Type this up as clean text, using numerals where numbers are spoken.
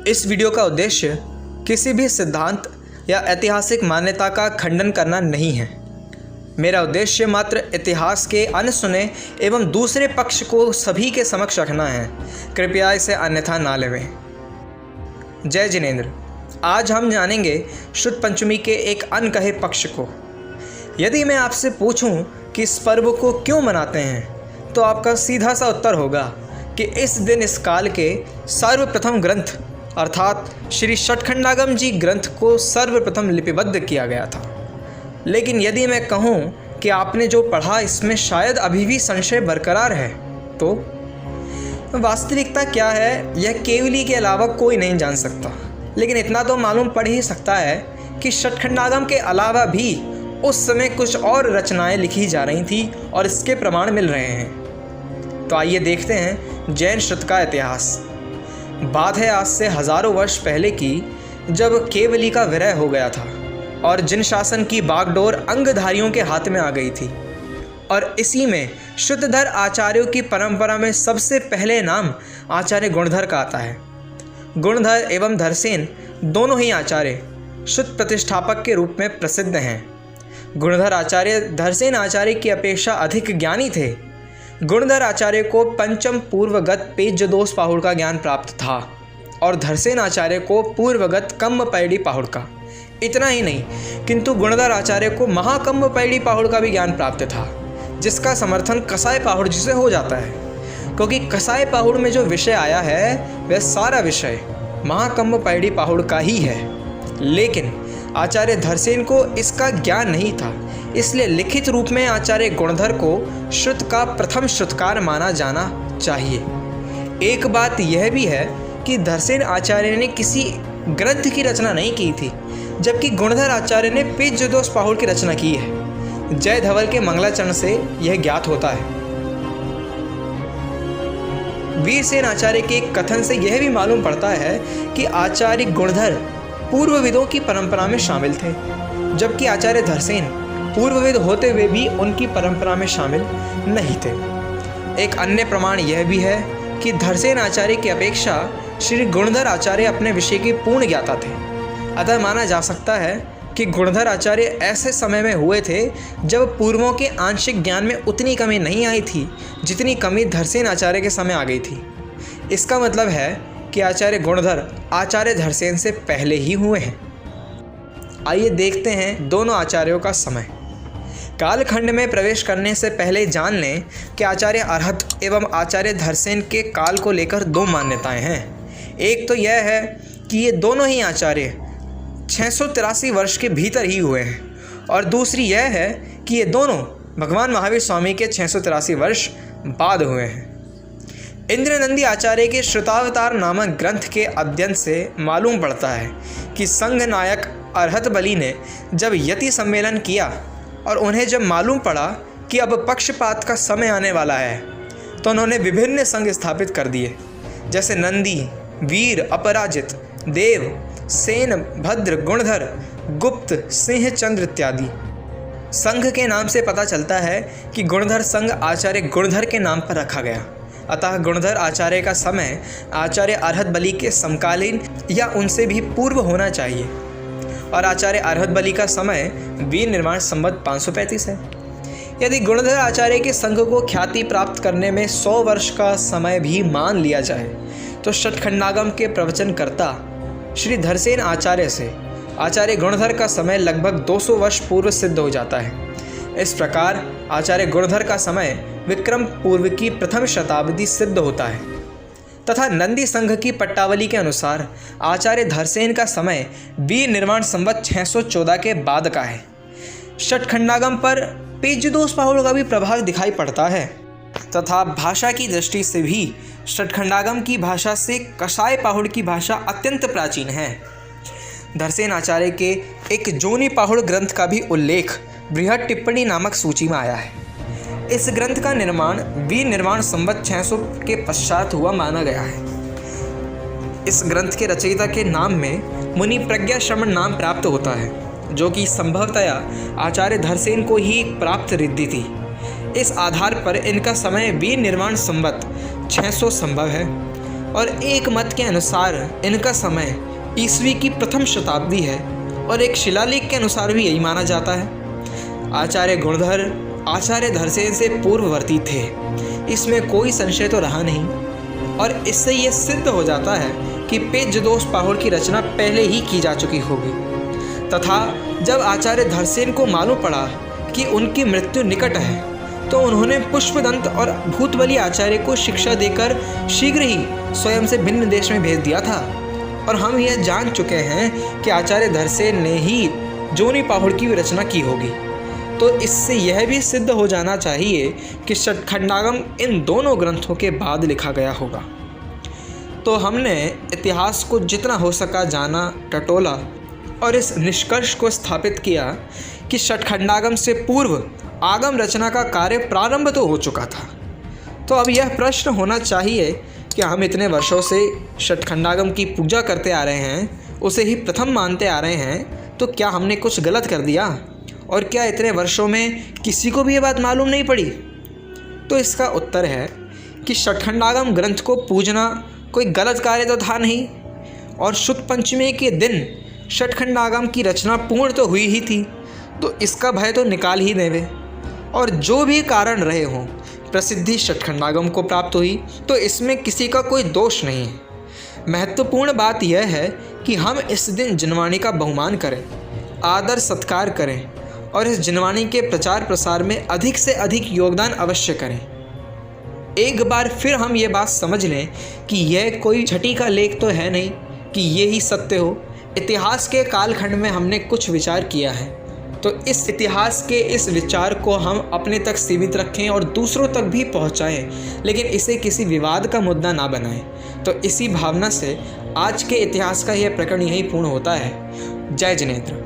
इस वीडियो का उद्देश्य किसी भी सिद्धांत या ऐतिहासिक मान्यता का खंडन करना नहीं है। मेरा उद्देश्य मात्र इतिहास के अनसुने एवं दूसरे पक्ष को सभी के समक्ष रखना है। कृपया इसे अन्यथा ना लेवें। जय जिनेंद्र। आज हम जानेंगे शुद्ध पंचमी के एक अनकहे पक्ष को। यदि मैं आपसे पूछूं कि इस पर्व को क्यों मनाते हैं, तो आपका सीधा सा उत्तर होगा कि इस दिन इस काल के सर्वप्रथम ग्रंथ अर्थात श्री षटखंडागम जी ग्रंथ को सर्वप्रथम लिपिबद्ध किया गया था। लेकिन यदि मैं कहूँ कि आपने जो पढ़ा इसमें शायद अभी भी संशय बरकरार है, तो वास्तविकता क्या है यह केवली के अलावा कोई नहीं जान सकता। लेकिन इतना तो मालूम पड़ ही सकता है कि षटखंडागम के अलावा भी उस समय कुछ और रचनाएं लिखी जा रही थी और इसके प्रमाण मिल रहे हैं। तो आइए देखते हैं जैन श्रुत का इतिहास। बात है आज से हजारों वर्ष पहले की, जब केवली का विरह हो गया था और जिन शासन की बागडोर अंगधारियों के हाथ में आ गई थी। और इसी में शुद्धधर आचार्यों की परंपरा में सबसे पहले नाम आचार्य गुणधर का आता है। गुणधर एवं धरसेन दोनों ही आचार्य शुद्ध प्रतिष्ठापक के रूप में प्रसिद्ध हैं। गुणधर आचार्य धरसेन आचार्य की अपेक्षा अधिक ज्ञानी थे। गुणधर आचार्य को पंचम पूर्वगत पेजदोष पाहुड़ का ज्ञान प्राप्त था और धरसेन आचार्य को पूर्वगत कम्म पैड़ी पाहुड़ का। इतना ही नहीं, किंतु गुणधर आचार्य को महाकम्म पैड़ी पाहुड़ का भी ज्ञान प्राप्त था, जिसका समर्थन कसाय पाहुड़ जी से हो जाता है, क्योंकि कसाय पाहुड़ में जो विषय आया है वह सारा विषय महाकम्म पैड़ी पाहुड़ का ही है। लेकिन आचार्य धरसेन को इसका ज्ञान नहीं था, इसलिए लिखित रूप में आचार्य गुणधर को श्रुत का प्रथम श्रुतकार माना जाना चाहिए। एक बात यह भी है कि धरसेन आचार्य ने किसी ग्रंथ की रचना नहीं की थी, जबकि गुणधर आचार्य ने पेजदोष पाहुड़ की रचना की है। जय धवल के मंगलाचरण से यह ज्ञात होता है। वीरसेन आचार्य के कथन से यह भी मालूम पड़ता है कि आचार्य गुणधर पूर्वविदों की परंपरा में शामिल थे, जबकि आचार्य धरसेन पूर्वविद होते हुए भी उनकी परंपरा में शामिल नहीं थे। एक अन्य प्रमाण यह भी है कि धरसेन आचार्य की अपेक्षा श्री गुणधर आचार्य अपने विषय के पूर्ण ज्ञाता थे। अतः माना जा सकता है कि गुणधर आचार्य ऐसे समय में हुए थे जब पूर्वों के आंशिक ज्ञान में उतनी कमी नहीं आई थी जितनी कमी धरसेन आचार्य के समय आ गई थी। इसका मतलब है कि आचार्य गुणधर आचार्य धरसेन से पहले ही हुए हैं। आइए देखते हैं दोनों आचार्यों का समय। कालखंड में प्रवेश करने से पहले जान लें कि आचार्य अरहत एवं आचार्य धरसेन के काल को लेकर दो मान्यताएं हैं। एक तो यह है कि ये दोनों ही आचार्य 683 वर्ष के भीतर ही हुए हैं, और दूसरी यह है कि ये दोनों भगवान महावीर स्वामी के 683 वर्ष बाद हुए हैं। इंद्रनंदी आचार्य के श्रुतावतार नामक ग्रंथ के अध्ययन से मालूम पड़ता है कि संघ नायक अरहत बली ने जब यति सम्मेलन किया और उन्हें जब मालूम पड़ा कि अब पक्षपात का समय आने वाला है, तो उन्होंने विभिन्न संघ स्थापित कर दिए, जैसे नंदी, वीर, अपराजित, देव, सेन, भद्र, गुणधर, गुप्त, सिंह, चंद्र इत्यादि। संघ के नाम से पता चलता है कि गुणधर संघ आचार्य गुणधर के नाम पर रखा गया। अतः गुणधर आचार्य का समय आचार्य अरहत बली के समकालीन या उनसे भी पूर्व होना चाहिए, और आचार्य अरहत बली का समय वीर निर्माण संवत 535 है। यदि गुणधर आचार्य के संघ को ख्याति प्राप्त करने में 100 वर्ष का समय भी मान लिया जाए, तो षटखंडागम के प्रवचनकर्ता श्री धरसेन आचार्य से आचार्य गुणधर का समय लगभग 200 वर्ष पूर्व सिद्ध हो जाता है। इस प्रकार आचार्य गुणधर का समय विक्रम पूर्व की प्रथम शताब्दी सिद्ध होता है, तथा नंदी संघ की पट्टावली के अनुसार आचार्य धरसेन का समय वीर निर्माण संवत 614 के बाद का है। षटखंडागम पर पेजदोष पाहुड़ का भी प्रभाव दिखाई पड़ता है, तथा भाषा की दृष्टि से भी षटखंडागम की भाषा से कसाय पाहुड़ की भाषा अत्यंत प्राचीन है। धरसेन आचार्य के एक जोनी पाहुड़ ग्रंथ का भी उल्लेख बृहद टिप्पणी नामक सूची में आया है। इस ग्रंथ का निर्माण वीर निर्माण संवत 600 के पश्चात हुआ माना गया है। इस ग्रंथ के रचयिता के नाम में मुनि प्रज्ञा श्रवण नाम प्राप्त होता है, जो कि संभवतया आचार्य धरसेन को ही प्राप्त रिद्धि थी। इस आधार पर इनका समय वीर निर्माण संवत 600 संभव है और एक मत के अनुसार इनका समय ईस्वी की प्रथम शताब्दी है और एक शिलालेख के अनुसार भी यही माना जाता है। आचार्य गुणधर आचार्य धरसेन से पूर्ववर्ती थे, इसमें कोई संशय तो रहा नहीं। और इससे यह सिद्ध हो जाता है कि पेजदोष पाहुड़ की रचना पहले ही की जा चुकी होगी तथा जब आचार्य धरसेन को मालूम पड़ा कि उनकी मृत्यु निकट है तो उन्होंने पुष्पदंत और भूतबली आचार्य को शिक्षा देकर शीघ्र ही स्वयं से भिन्न देश में भेज दिया था। और हम यह जान चुके हैं कि आचार्य धरसेन ने ही जोनी पाहुड़ की रचना की होगी। तो इससे यह भी सिद्ध हो जाना चाहिए कि षट्खंडागम इन दोनों ग्रंथों के बाद लिखा गया होगा। तो हमने इतिहास को जितना हो सका जाना, टटोला और इस निष्कर्ष को स्थापित किया कि षट्खंडागम से पूर्व आगम रचना का कार्य प्रारंभ तो हो चुका था। तो अब यह प्रश्न होना चाहिए कि हम इतने वर्षों से षट्खंडागम की पूजा करते आ रहे हैं, उसे ही प्रथम मानते आ रहे हैं, तो क्या हमने कुछ गलत कर दिया? और क्या इतने वर्षों में किसी को भी ये बात मालूम नहीं पड़ी? तो इसका उत्तर है कि षट्खंडागम ग्रंथ को पूजना कोई गलत कार्य तो था नहीं, और शुक्ल पंचमी के दिन षट्खंडागम की रचना पूर्ण तो हुई ही थी, तो इसका भय तो निकाल ही देवे। और जो भी कारण रहे हों, प्रसिद्धि षट्खंडागम को प्राप्त हुई, तो इसमें किसी का कोई दोष नहीं है। महत्वपूर्ण बात यह है कि हम इस दिन जिनवाणी का बहुमान करें, आदर सत्कार करें और इस जिनवाणी के प्रचार प्रसार में अधिक से अधिक योगदान अवश्य करें। एक बार फिर हम ये बात समझ लें कि यह कोई छठी का लेख तो है नहीं कि ये ही सत्य हो। इतिहास के कालखंड में हमने कुछ विचार किया है, तो इस इतिहास के इस विचार को हम अपने तक सीमित रखें और दूसरों तक भी पहुंचाएं, लेकिन इसे किसी विवाद का मुद्दा ना बनाएं। तो इसी भावना से आज के इतिहास का यह प्रकरण यहीं पूर्ण होता है। जय जिनेंद्र।